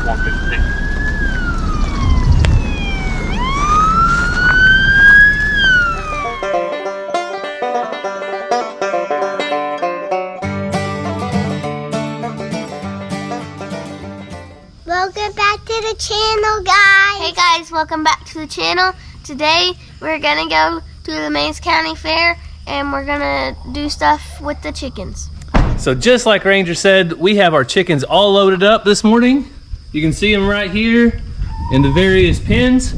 156. Welcome back to the channel, guys. Hey guys, welcome back to the channel. Today we're gonna go to the Mays County Fair and we're gonna do stuff with the chickens. So just like Ranger said, we have our chickens all loaded up this morning. You can see them right here in the various pens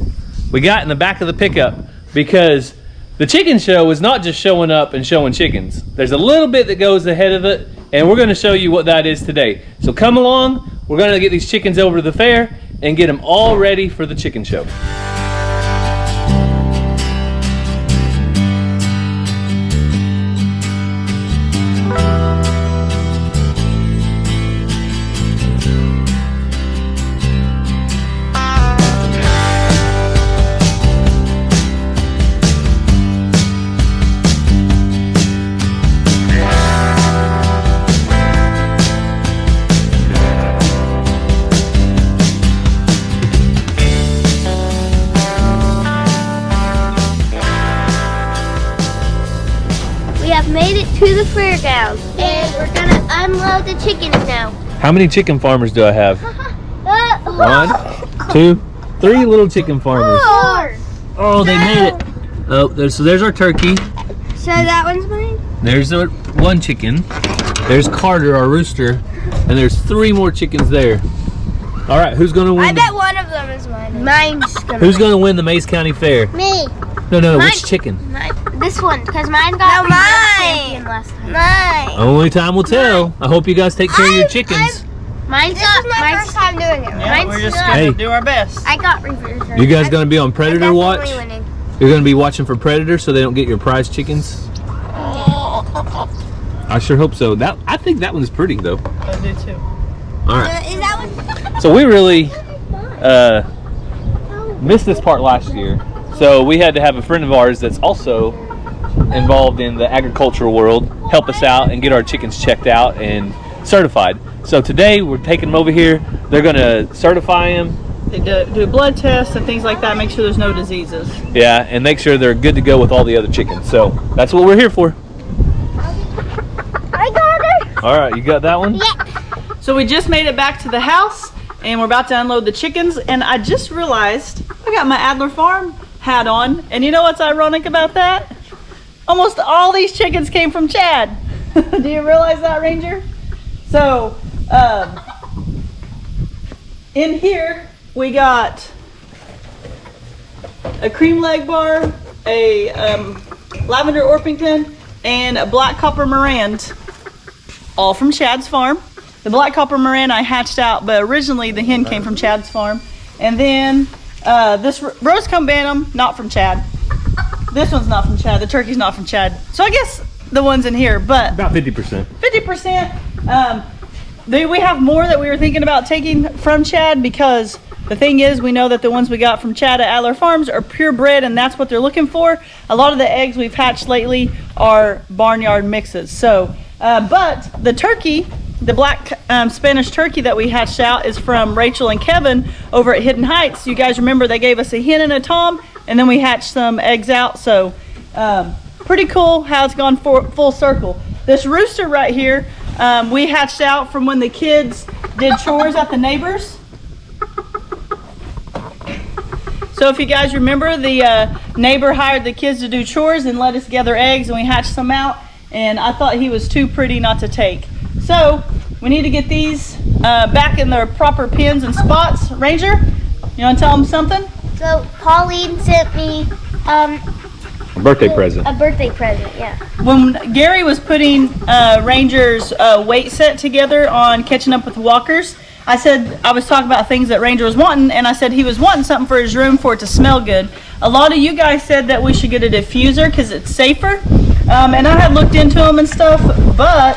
we got in the back of the pickup, because the chicken show is not just showing up and showing chickens. There's a little bit that goes ahead of it, and we're gonna show you what that is today. So come along, we're gonna get these chickens over to the fair and get them all ready for the chicken show. Made it to the fairground and we're gonna unload the chickens now. How many chicken farmers do I have? 1, 2, 3 little chicken farmers. 4. Oh, they made it. Oh, there's our turkey. So that one's mine? There's one chicken. There's Carter, our rooster. And there's 3 more chickens there. All right, who's gonna win? I bet one of them is mine. Mine's gonna Who's gonna win the Mays County Fair? Me. No, which chicken? This one, because mine got champion last time. Mine. Only time will tell. I hope you guys take care of your chickens. Mine's my first time doing it. Yeah, we're just gonna do our best. I got reverse. You guys gonna be on predator watch? Winning. You're gonna be watching for predators so they don't get your prize chickens? I sure hope so. I think that one's pretty though. I do too. All right. Is that one? So we really missed this part last year. So we had to have a friend of ours that's also involved in the agricultural world help us out and get our chickens checked out and certified. So today we're taking them over here. They're gonna certify them. They do blood tests and things like that, make sure there's no diseases. Yeah, and make sure they're good to go with all the other chickens. So that's what we're here for. I got her. All right, you got that one? Yeah. So we just made it back to the house and we're about to unload the chickens, and I just realized I got my Adler Farm hat on, and you know what's ironic about that? Almost all these chickens came from Chad. Do you realize that, Ranger? So in here we got a cream leg bar, a lavender Orpington, and a black copper Morand, all from Chad's farm. The black copper Morand I hatched out, but originally the hen came from Chad's farm. And then this rose-comb bantam, not from Chad. This one's not from Chad. The turkey's not from Chad. So I guess the ones in here, but About 50%. 50%. We have more that we were thinking about taking from Chad, because the thing is, we know that the ones we got from Chad at Adler Farms are purebred, and that's what they're looking for. A lot of the eggs we've hatched lately are barnyard mixes. So, but the turkey, the black Spanish turkey that we hatched out, is from Rachel and Kevin over at Hidden Heights. You guys remember they gave us a hen and a tom, and then we hatched some eggs out. So pretty cool how it's gone full circle. This rooster right here, we hatched out from when the kids did chores at the neighbors. So if you guys remember, the neighbor hired the kids to do chores and let us gather eggs, and we hatched some out, and I thought he was too pretty not to take. So we need to get these back in their proper pins and spots. Ranger, you want to tell them something? So Pauline sent me A birthday present. a birthday present, yeah. When Gary was putting Ranger's weight set together on catching up with walkers, I was talking about things that Ranger was wanting, and I said he was wanting something for his room for it to smell good. A lot of you guys said that we should get a diffuser because it's safer, and I had looked into them and stuff, but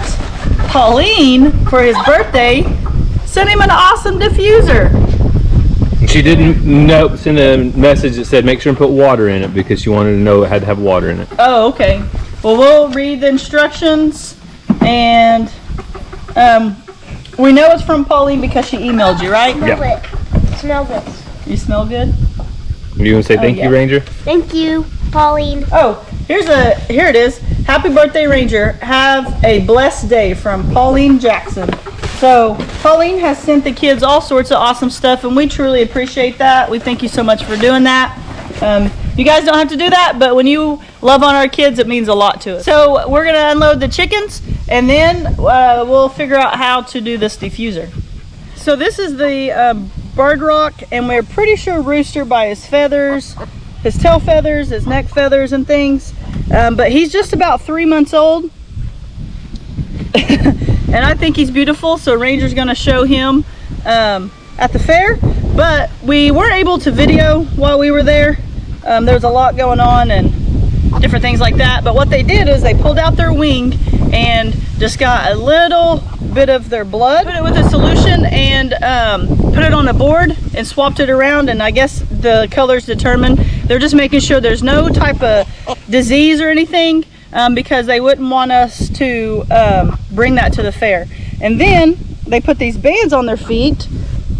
Pauline, for his birthday, sent him an awesome diffuser. She didn't send a message that said make sure and put water in it, because she wanted to know it had to have water in it. Oh, okay. Well, we'll read the instructions, and We know it's from Pauline because she emailed you, right? Smell it. Smell this. You smell good? You want to say thank you, Ranger? Thank you, Pauline. Oh, here it is. Happy birthday, Ranger. Have a blessed day from Pauline Jackson. So Pauline has sent the kids all sorts of awesome stuff, and we truly appreciate that. We thank you so much for doing that. You guys don't have to do that, but when you love on our kids, it means a lot to us. So we're gonna unload the chickens, and then we'll figure out how to do this diffuser. So this is the bird rock, and we're pretty sure rooster by his feathers, his tail feathers, his neck feathers and things. But he's just about 3 months old. And I think he's beautiful, so Ranger's gonna show him at the fair. But we weren't able to video while we were there. There's a lot going on and different things like that. But what they did is they pulled out their wing and just got a little bit of their blood, put it with a solution, and put it on a board and swapped it around, and I guess the colors determined. They're just making sure there's no type of disease or anything, because they wouldn't want us to bring that to the fair. And then they put these bands on their feet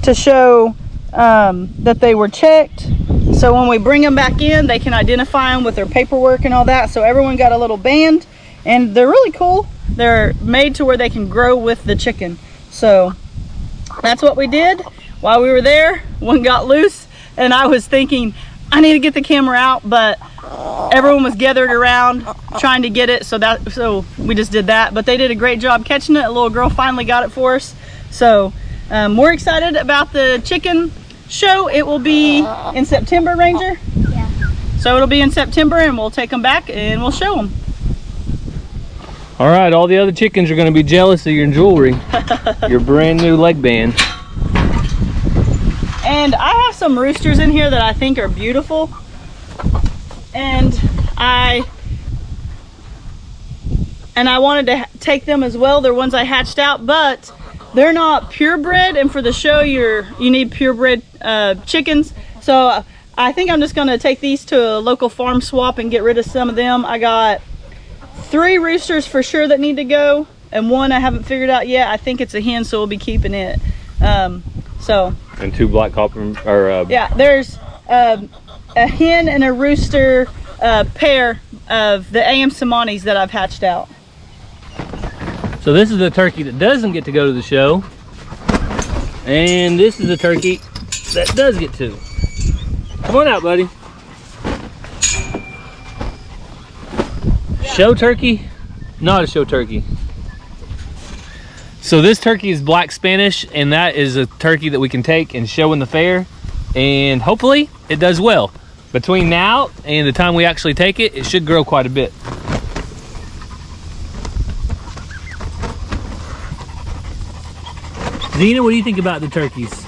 to show that they were checked, so when we bring them back in, they can identify them with their paperwork and all that. So everyone got a little band, and they're really cool. They're made to where they can grow with the chicken. So that's what we did while we were there. One got loose, and I was thinking I need to get the camera out, but everyone was gathered around trying to get it, so we just did that. But they did a great job catching it. A little girl finally got it for us. So we're excited about the chicken show. It will be in September, Ranger? Yeah. So it'll be in September, and we'll take them back and we'll show them. All right, all the other chickens are going to be jealous of your jewelry, your brand new leg band. And I have some roosters in here that I think are beautiful, and I wanted to take them as well. They're ones I hatched out, but they're not purebred, and for the show you need purebred chickens. So I think I'm just going to take these to a local farm swap and get rid of some of them. I got 3 roosters for sure that need to go, and one I haven't figured out yet. I think it's a hen, so we'll be keeping it. And 2 black copper, yeah, there's a hen and a rooster pair of the AM Samanis that I've hatched out. So this is the turkey that doesn't get to go to the show, and this is the turkey that does get to. Come on out, buddy. Show turkey, not a show turkey. So this turkey is black Spanish, and that is a turkey that we can take and show in the fair, and hopefully it does well. Between now and the time we actually take it, it should grow quite a bit. Zena, what do you think about the turkeys?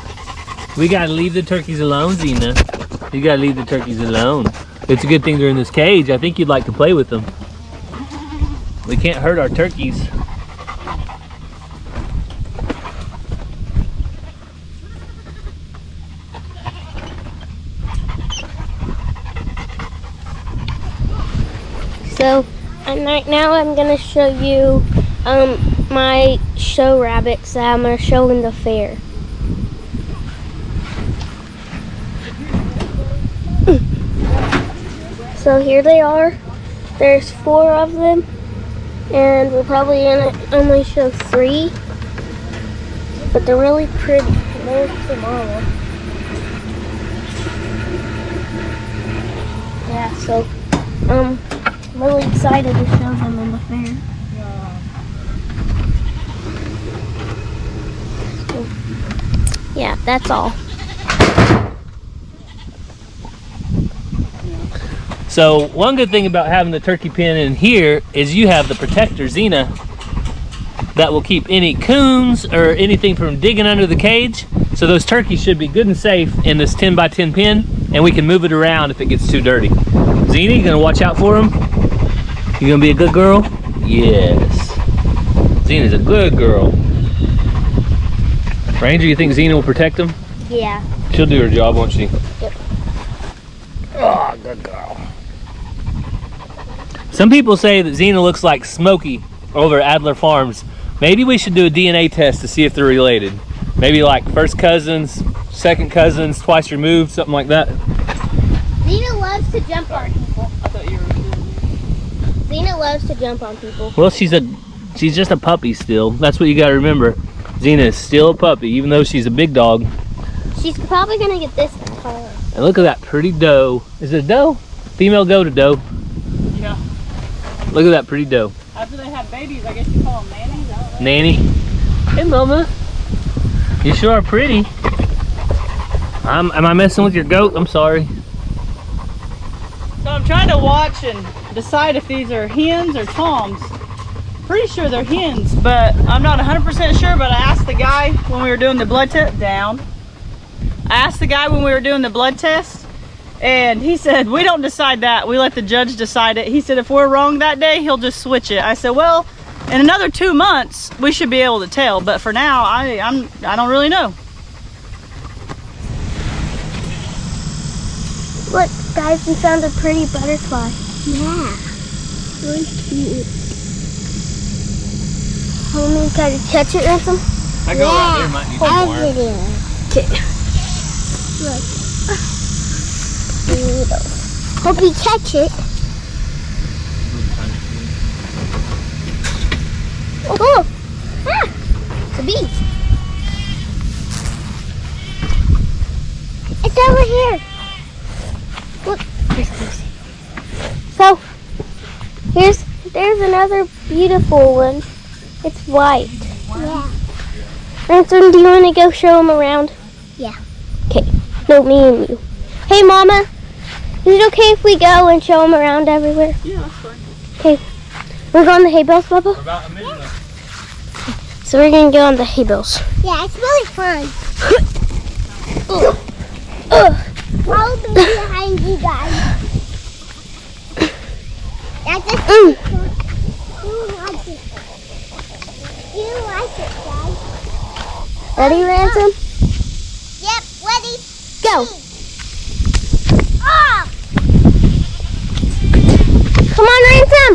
We gotta leave the turkeys alone, Zena. You gotta leave the turkeys alone. It's a good thing they're in this cage. I think you'd like to play with them. We can't hurt our turkeys. So, right now I'm going to show you my show rabbits that I'm going to show in the fair. So here they are. There's 4 of them, and we're probably going to only show 3, but they're really pretty. There's the mama. Yeah, so I'm really excited to show them in the fair. So, yeah, that's all. So one good thing about having the turkey pen in here is you have the protector, Zena, that will keep any coons or anything from digging under the cage. So those turkeys should be good and safe in this 10 by 10 pen, and we can move it around if it gets too dirty. Zena, you gonna watch out for them? You gonna be a good girl? Yes. Zena's a good girl. Ranger, you think Zena will protect them? Yeah. She'll do her job, won't she? Yep. Oh, good girl. Some people say that Zena looks like Smokey over at Adler Farms Maybe we should do a DNA test to see if they're related. Maybe like first cousins, second cousins, twice removed, something like that. Xena loves to jump on people. I thought you were doing Xena loves to jump on people. Well, she's just a puppy still. That's what you gotta remember. Xena is still a puppy, even though she's a big dog. She's probably gonna get this color. And look at that pretty doe. Is it a doe? Female goat or doe? Yeah. Look at that pretty doe. After they have babies, I guess you call them nannies. I don't know. Nanny. Hey, Mama. You sure are pretty. Am I messing with your goat? I'm sorry. So I'm trying to watch and decide if these are hens or toms. Pretty sure they're hens, but I'm not 100% sure. But I asked the guy when we were doing the blood test. I asked the guy when we were doing the blood test, and he said, we don't decide that. We let the judge decide it. He said, if we're wrong that day, he'll just switch it. I said, well, in another 2 months, we should be able to tell. But for now, I don't really know. Look, guys, we found a pretty butterfly. Yeah, really cute. Want me to try to catch it, Ransom? I go out there, might need more. Okay. Look. Hope you catch it. Oh! Ah! It's a bee. It's over here. Look, so there's another beautiful one. It's white. Yeah. Ransom, do you want to go show them around? Yeah. Okay. No, me and you. Hey, Mama. Is it okay if we go and show them around everywhere? Yeah, that's fine. Okay. We're going to hay bales, Bubba? We're about a minute left. So we're going to go on the hay bales. Yeah, it's really fun. I'll be behind you guys. That's just you like it. You like it, guys. Ready, Ransom? Yep, ready. Go. Oh! Come on, Ransom.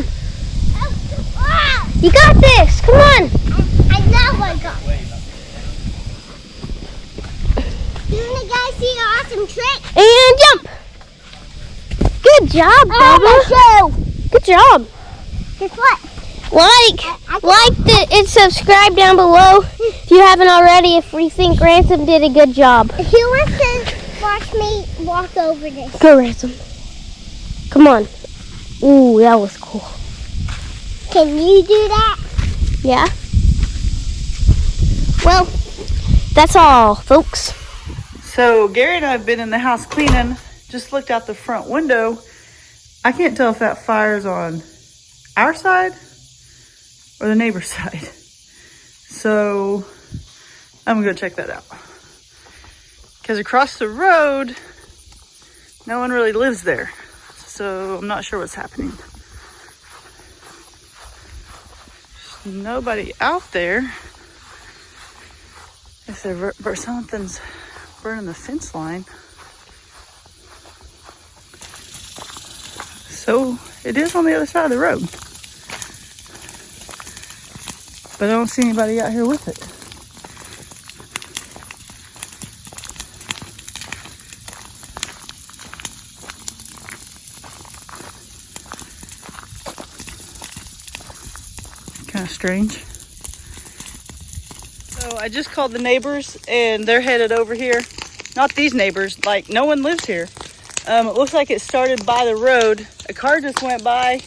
Oh! You got this. Come on. I know I got it. You want to guys see an awesome trick? And jump. Good job, Bubba. Good job. Guess what? Like and subscribe down below if you haven't already. If we think Ransom did a good job. Who wants to watch me walk over this? Go, Ransom. Come on. Ooh, that was cool. Can you do that? Yeah. Well, that's all, folks. So Gary and I have been in the house cleaning. Just looked out the front window. I can't tell if that fire's on our side or the neighbor's side. So I'm gonna go check that out. Because across the road, no one really lives there. So I'm not sure what's happening. There's nobody out there. If something's burning the fence line. So it is on the other side of the road. But I don't see anybody out here with it. Kind of strange. So I just called the neighbors and they're headed over here. Not these neighbors, like no one lives here. It looks like it started by the road. A car just went by.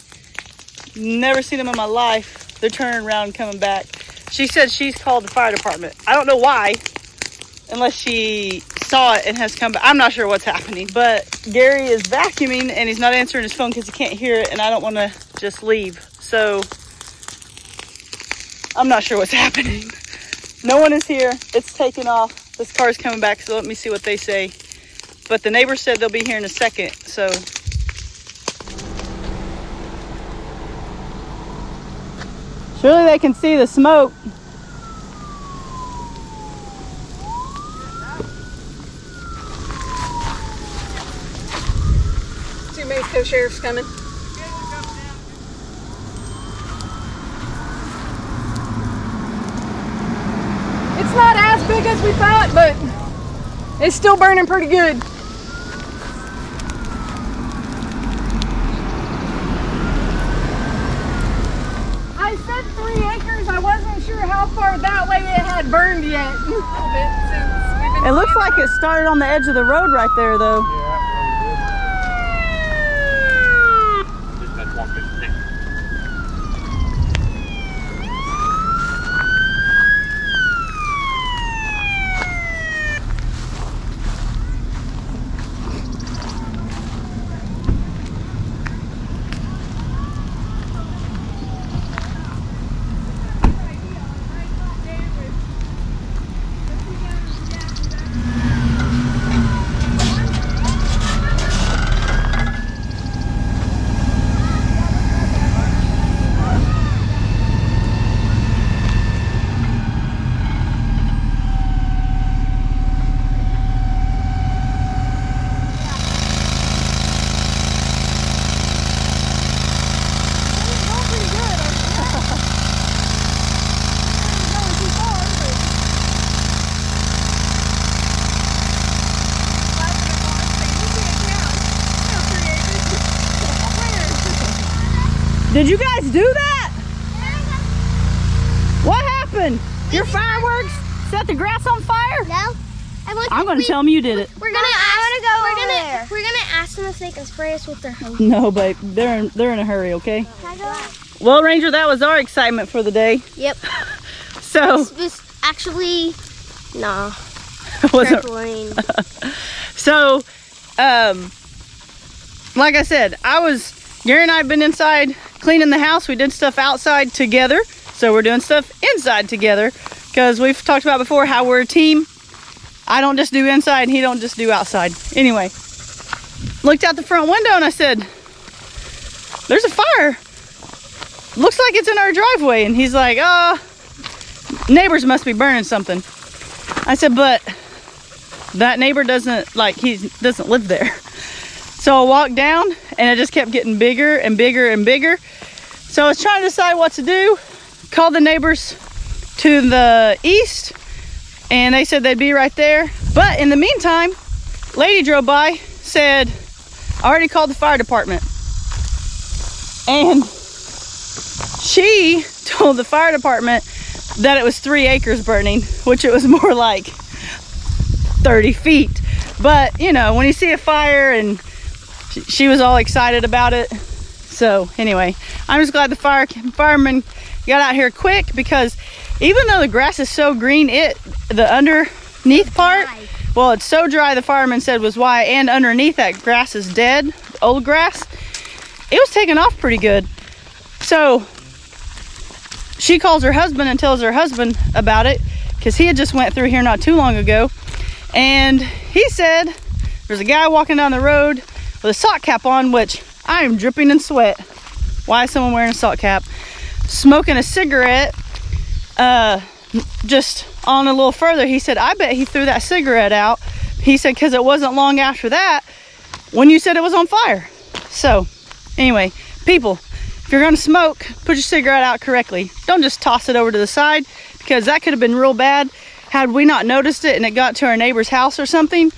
Never seen them in my life. They're turning around and coming back. She said she's called the fire department. I don't know why, unless she saw it and has come back. I'm not sure what's happening, but Gary is vacuuming and he's not answering his phone because he can't hear it, and I don't want to just leave. So I'm not sure what's happening. No one is here. It's taken off. This car's coming back, so let me see what they say. But the neighbor said they'll be here in a second, so. Surely they can see the smoke. Two Mexico sheriffs coming. big as we thought, but it's still burning pretty good. I said 3 acres. I wasn't sure how far that way it had burned yet. It looks like it started on the edge of the road right there, though. Did you guys do that? What happened? Your fireworks set the grass on fire? No. I'm gonna tell them you did it. We're gonna ask them if they can spray us with their hose. No, babe, they're in a hurry, okay? Well, Ranger, that was our excitement for the day. Yep. So This actually, no. wasn't. Trampoline. So, like I said, Gary and I have been inside cleaning the house. We did stuff outside together, so we're doing stuff inside together because we've talked about before how we're a team. I don't just do inside and he don't just do outside. Anyway, looked out the front window and I said, there's a fire. Looks like it's in our driveway. And he's like, neighbors must be burning something. I said, but that neighbor doesn't live there. So I walked down and it just kept getting bigger and bigger and bigger. So I was trying to decide what to do. Called the neighbors to the east and they said they'd be right there. But in the meantime, lady drove by, said, I already called the fire department. And she told the fire department that it was 3 acres burning, which it was more like 30 feet. But you know, when you see a fire, and she was all excited about it. So anyway, I'm just glad the firemen got out here quick, because even though the grass is so green, the underneath part, well, it's so dry, the fireman said was why, and underneath that grass is dead, old grass. It was taking off pretty good. So she calls her husband and tells her husband about it, because he had just went through here not too long ago. And he said there's a guy walking down the road with a sock cap on, which I am dripping in sweat. Why is someone wearing a sock cap? Smoking a cigarette. Just on a little further, he said, I bet he threw that cigarette out. He said, because it wasn't long after that when you said it was on fire. So anyway, people, if you're gonna smoke, put your cigarette out correctly. Don't just toss it over to the side, because that could have been real bad. Had we not noticed it and it got to our neighbor's house or something,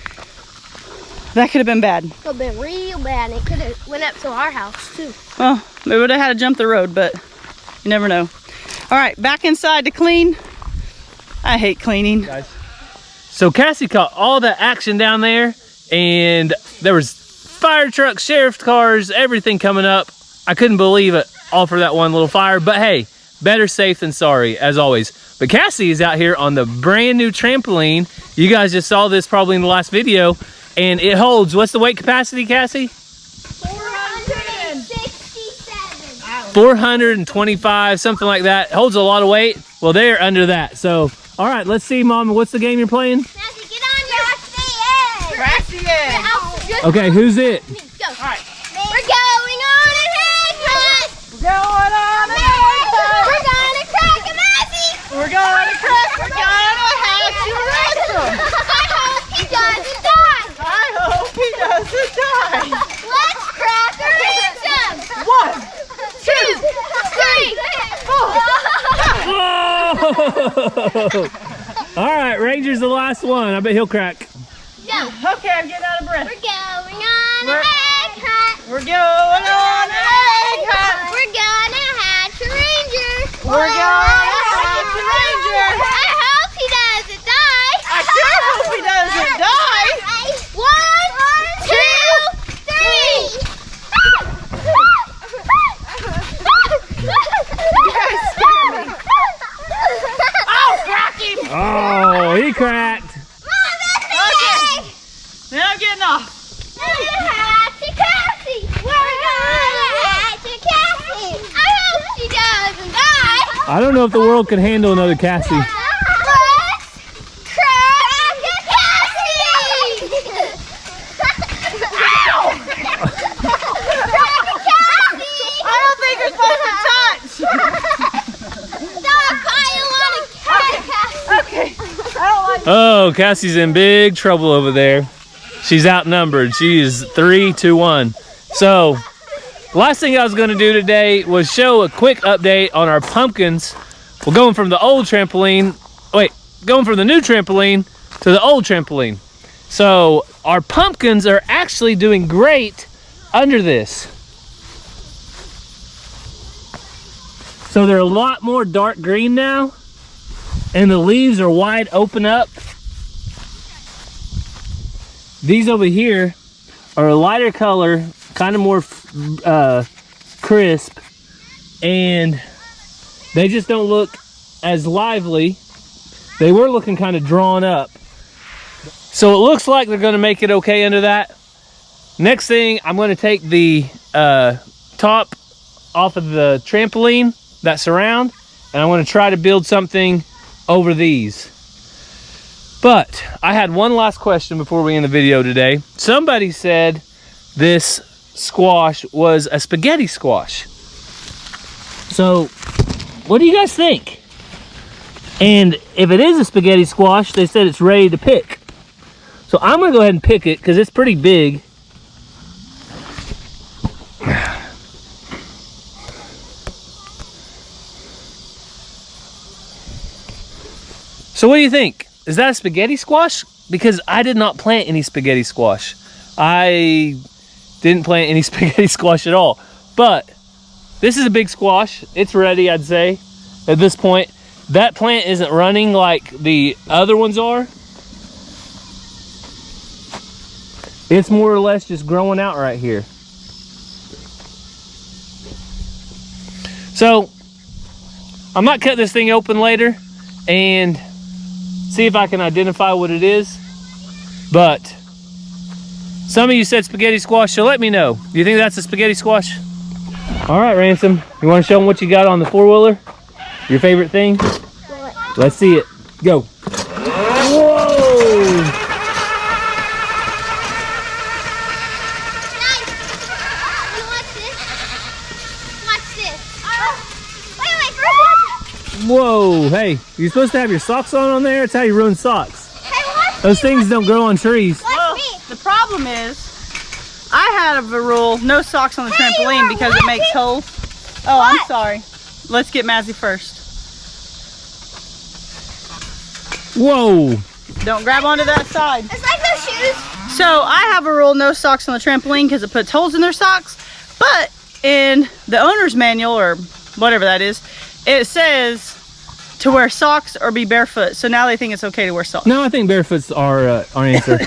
that could have been bad. It would have been real bad. It could have went up to our house too. Well, we would have had to jump the road, but you never know. All right, back inside to clean. I hate cleaning. Guys. So Cassie caught all the action down there, and there was fire trucks, sheriff's cars, everything coming up. I couldn't believe it, all for that one little fire. But hey, better safe than sorry, as always. But Cassie is out here on the brand new trampoline. You guys just saw this probably in the last video, and it holds, what's the weight capacity, Cassie? 467. 425, something like that. It holds a lot of weight. Well, they're under that. So, all right, let's see, Mom, what's the game you're playing? Matthew, get on your grassy edge. Okay, who's it? Go. All right. We're going on a head hunt. We're going on a head hunt. We're gonna crack a Matthew. We're gonna hatch a ransom. I hope he doesn't die. I hope he doesn't die. Let's crack a ransom. 1, 2, 3, 4. Whoa! All right, Ranger. Ranger's the last one. I bet he'll crack. Go. Okay, I'm getting out of breath. We're going on an egg hunt. We're going on an egg hunt. We're gonna hatch a ranger. We're gonna hatch a ranger. I hope he doesn't die. I sure hope he doesn't die. 1, 2, 3. You guys scare me. Oh, crack him. Oh, he cracked. Mom, that's me. Now I'm getting off. We're gonna hatch a Cassie. We're gonna hatch a Cassie. I hope she doesn't die. I don't know if the world could handle another Cassie. Let's crack a Cassie. Ow! Crack a Cassie. I don't think you're supposed to touch. Stop, I want to crack a Cassie. Okay. I don't like Oh, Cassie's in big trouble over there. She's outnumbered. She is 3 to 1. So, last thing I was going to do today was show a quick update on our pumpkins. We're going from the old trampoline, going from the new trampoline to the old trampoline. So, our pumpkins are actually doing great under this. So, they're a lot more dark green now, and the leaves are wide open up. These over here are a lighter color, kind of more crisp, and they just don't look as lively. They were looking kind of drawn up. So it looks like they're going to make it okay under that. Next thing, I'm going to take the top off of the trampoline, that surround, and I'm going to try to build something over these. But I had one last question before we end the video today. Somebody said this squash was a spaghetti squash. So what do you guys think? And if it is a spaghetti squash, they said it's ready to pick. So I'm gonna go ahead and pick it because it's pretty big. So what do you think? Is that a spaghetti squash? Because I did not plant any spaghetti squash. I didn't plant any spaghetti squash at all. But this is a big squash. It's ready, I'd say, at this point. That plant isn't running like the other ones are. It's more or less just growing out right here. So I might cut this thing open later and see if I can identify what it is. But some of you said spaghetti squash, so let me know. Do you think that's a spaghetti squash? All right, Ransom, you want to show them what you got on the four-wheeler? Your favorite thing? What? Let's see it. Go. Whoa! Nice. You watch this? Watch this. Wait, first. Whoa, hey, you're supposed to have your socks on there? That's how you ruin socks. Hey, watch Those things don't grow on trees. Well, the problem is, I had a rule, no socks on the Hey, you trampoline are because it makes watching? holes. Oh, I'm What? sorry. Let's get Mazzy first. Whoa. Don't grab onto that side. It's like those shoes. So I have a rule, no socks on the trampoline because it puts holes in their socks. But in the owner's manual, or whatever that is, it says to wear socks or be barefoot. So now they think it's okay to wear socks. No, I think barefoot's our answer.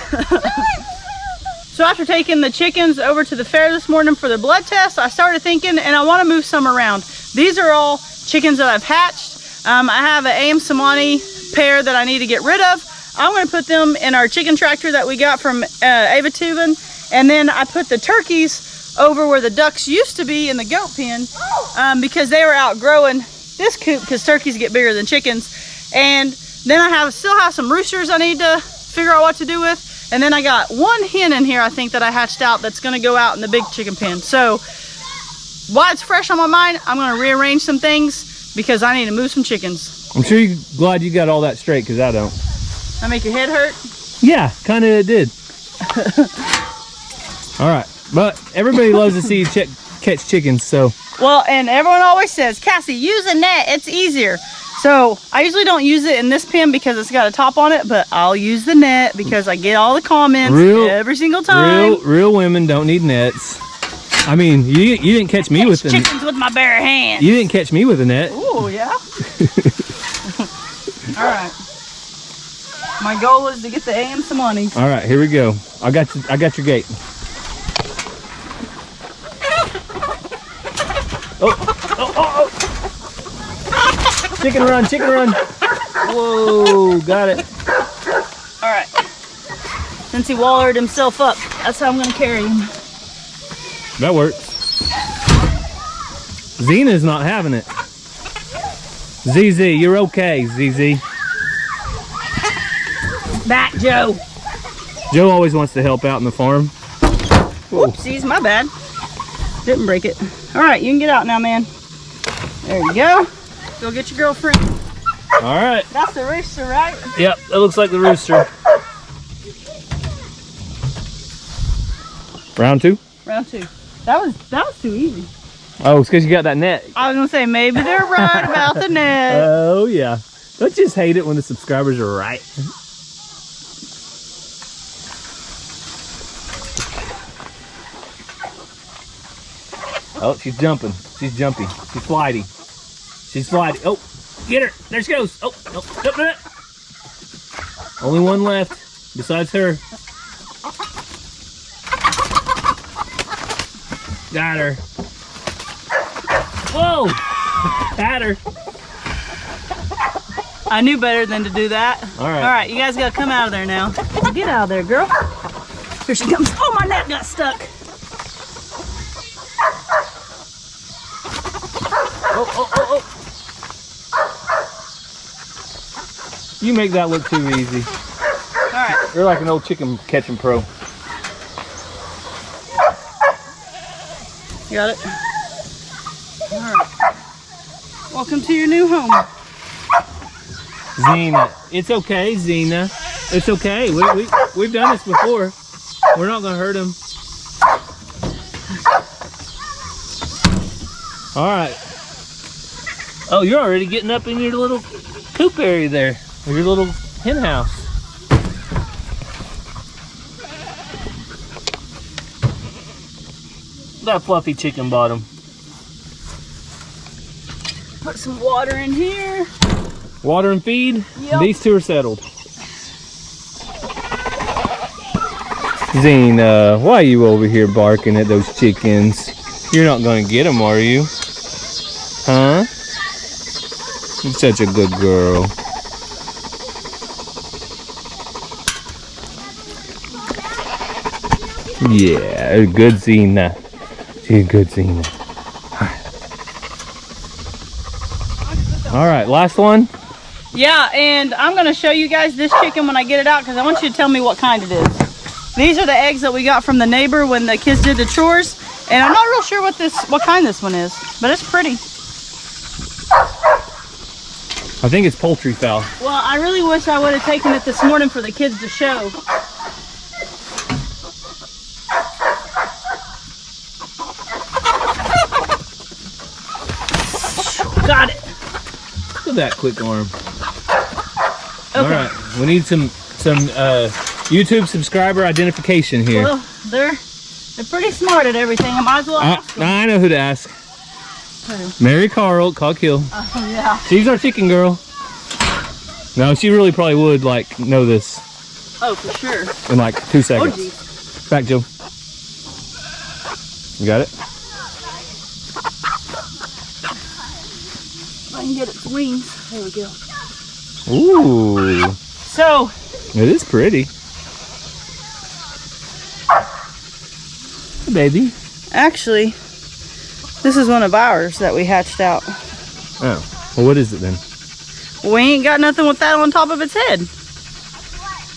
So after taking the chickens over to the fair this morning for their blood test, I started thinking, and I want to move some around. These are all chickens that I've hatched. I have an AM Samani pair that I need to get rid of. I'm going to put them in our chicken tractor that we got from Ava Tubin. And then I put the turkeys over where the ducks used to be in the goat pen because they were outgrowing this coop because turkeys get bigger than chickens. And then I still have some roosters I need to figure out what to do with. And then I got one hen in here, I think, that I hatched out that's going to go out in the big chicken pen. So while it's fresh on my mind, I'm going to rearrange some things because I need to move some chickens. I'm sure you're glad you got all that straight because I don't. I make your head hurt? Yeah, kind of it did. All right, but everybody loves to see you catch chickens, so. Well, and everyone always says, Cassie, use a net, it's easier. So I usually don't use it in this pen because it's got a top on it, but I'll use the net because I get all the comments every single time. Real women don't need nets. I mean, you didn't catch me with the chickens with my bare hands. You didn't catch me with a net. Oh yeah. All right. My goal is to get the AM some money. All right, here we go. I got your gate. Oh. Chicken run, chicken run. Whoa, got it. All right. Since he wallered himself up, that's how I'm gonna carry him. That works. Zena's not having it. ZZ, you're okay, ZZ. Back, Joe. Joe always wants to help out in the farm. Whoopsies, my bad. Didn't break it. All right, you can get out now, man. There you go. Go get your girlfriend. All right. That's the rooster, right? Yep, that looks like the rooster. Round two? Round two. That was too easy. Oh, it's because you got that net. I was gonna say maybe they're right about the net. Oh yeah. Don't you just hate it when the subscribers are right? Oh, she's jumping. She's jumpy. She's flighty. She's flighty. Oh, get her. There she goes. Oh, no. Only one left besides her. Got her. Whoa! Got her. I knew better than to do that. All right. All right, you guys gotta come out of there now. Get out of there, girl. Here she comes. Oh, my net got stuck. Oh. You make that look too easy. All right. You're like an old chicken catching pro. You got it? All right. Welcome to your new home. Zena. It's okay, Zena. It's okay. We've done this before. We're not going to hurt him. All right. Oh, you're already getting up in your little coop area there. Or your little hen house. That fluffy chicken bottom. Put some water in here. Water and feed. Yep. These two are settled. Zena, why are you over here barking at those chickens? You're not going to get them, are you? Huh? You're such a good girl. Yeah, good Zena. She's a good Zena. All right, last one. Yeah, and I'm going to show you guys this chicken when I get it out because I want you to tell me what kind it is. These are the eggs that we got from the neighbor when the kids did the chores, and I'm not real sure what kind this one is, but it's pretty. I think it's poultry fowl. Well, I really wish I would have taken it this morning for the kids to show. Got it. Look at that quick arm. Okay. All right, we need some YouTube subscriber identification here. Well, they're pretty smart at everything. I might as well ask them. I know who to ask. Who? Mary Carl, Cog Hill. Oh, yeah. She's our chicken girl. No, she really probably would know this Oh, for sure. in like 2 seconds. Oh, geez. Back, Joe. You got it? If I can get its wings. There we go. Ooh, So, it is pretty. Hey, baby. actually, this is one of ours that we hatched out. Oh, well, what is it then? We ain't got nothing with that on top of its head.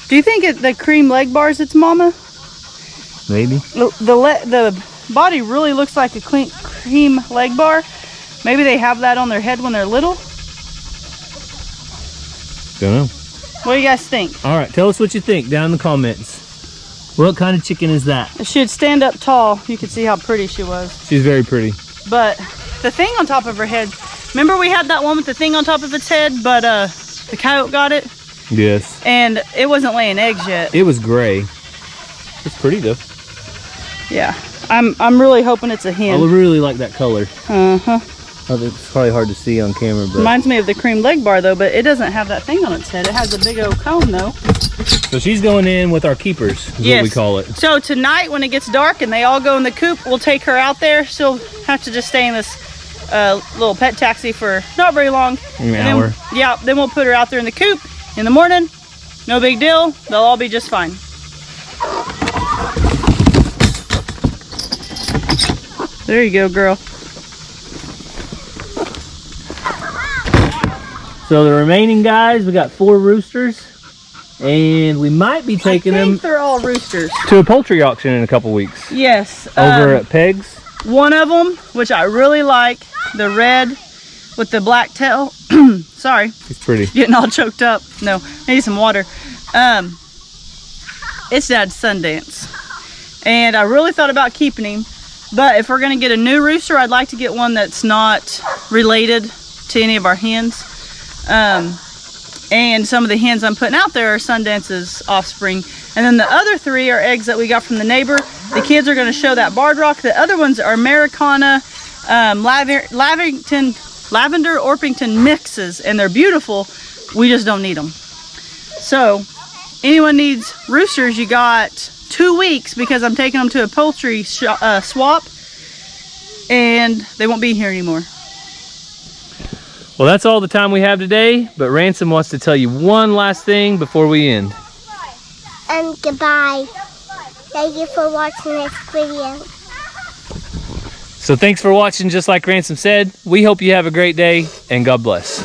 Do you think the cream leg bar is its mama? Maybe. The body really looks like a cream leg bar. Maybe they have that on their head when they're little. Don't know. What do you guys think? All right, tell us what you think down in the comments. What kind of chicken is that? If she'd stand up tall, you could see how pretty she was. She's very pretty. But the thing on top of her head Remember we had that one with the thing on top of its head, but the coyote got it? Yes. And it wasn't laying eggs yet. It was gray. It's pretty though. Yeah. I'm really hoping it's a hen. I really like that color. Uh-huh. It's probably hard to see on camera, but Reminds me of the cream leg bar though, but it doesn't have that thing on its head. It has a big old cone though. so she's going in with our keepers, is what we call it. So tonight when it gets dark and they all go in the coop, we'll take her out there. She'll have to just stay in this little pet taxi for not very long. An hour. Then we'll put her out there in the coop in the morning. No big deal. They'll all be just fine. There you go, girl. So the remaining guys, we got 4 roosters, and we might be taking them They're all roosters. to a poultry auction in a couple weeks. Yes. Over at Peg's. One of them, which I really like, the red with the black tail. Sorry, It's pretty. getting all choked up. No, I need some water. It's Dad's Sundance, and I really thought about keeping him. But if we're gonna get a new rooster, I'd like to get one that's not related to any of our hens. And some of the hens I'm putting out there are Sundance's offspring. And then the other 3 are eggs that we got from the neighbor. The kids are gonna show that barred rock. The other ones are Americana, Lavender Orpington mixes, and they're beautiful. We just don't need them. So anyone needs roosters, you got 2 weeks because I'm taking them to a poultry swap and they won't be here anymore. Well, that's all the time we have today, but Ransom wants to tell you one last thing before we end. Goodbye. Thank you for watching this video. So thanks for watching. Just like Ransom said, we hope you have a great day, and God bless.